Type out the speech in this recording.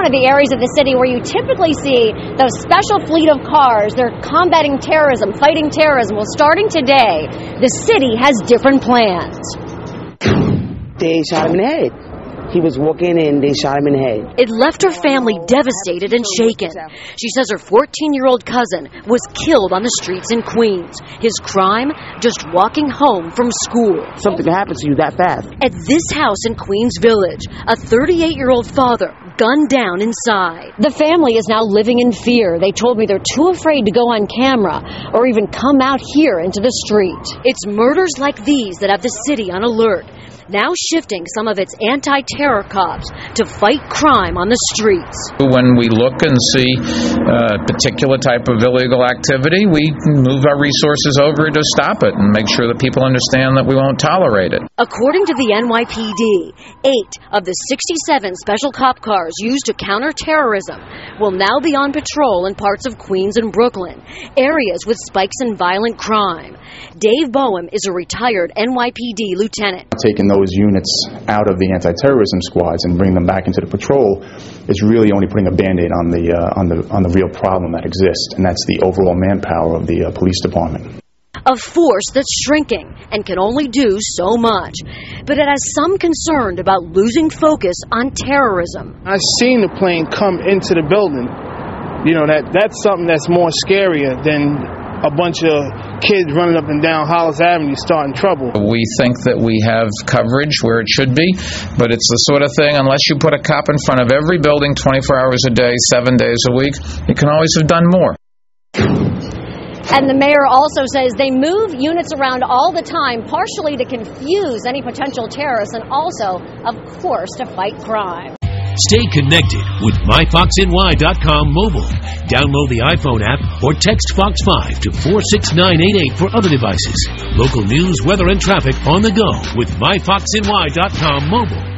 one of the areas of the city where you typically see those special fleet of cars. They're combating terrorism, fighting terrorism. Well, starting today, the city has different plans. They shot him in the head. He was walking and they shot him in the head. It left her family devastated and shaken. She says her 14-year-old cousin was killed on the streets in Queens. His crime, just walking home from school. Something can happen to you that fast. At this house in Queens Village, a 38-year-old father gunned down inside. The family is now living in fear. They told me they're too afraid to go on camera or even come out here into the street. It's murders like these that have the city on alert, now shifting some of its anti-terror cops to fight crime on the streets. When we look and see a particular type of illegal activity, we move our resources over to stop it and make sure that people understand that we won't tolerate it. According to the NYPD, 8 of the 67 special cop cars used to counter terrorism will now be on patrol in parts of Queens and Brooklyn, areas with spikes in violent crime. Dave Boehm is a retired NYPD lieutenant. Taking those units out of the anti-terrorism squads and bring them back into the patrol is really only putting a Band-Aid on the real problem that exists, and that's the overall manpower of the police department. A force that's shrinking and can only do so much. But it has some concerned about losing focus on terrorism. I've seen the plane come into the building. You know, that's something that's more scarier than a bunch of kids running up and down Hollis Avenue starting trouble. We think that we have coverage where it should be, but it's the sort of thing, unless you put a cop in front of every building 24 hours a day, 7 days a week, you can always have done more. And the mayor also says they move units around all the time, partially to confuse any potential terrorists and also, of course, to fight crime. Stay connected with myfoxny.com mobile. Download the iPhone app or text Fox 5 to 46988 for other devices. Local news, weather, and traffic on the go with myfoxny.com mobile.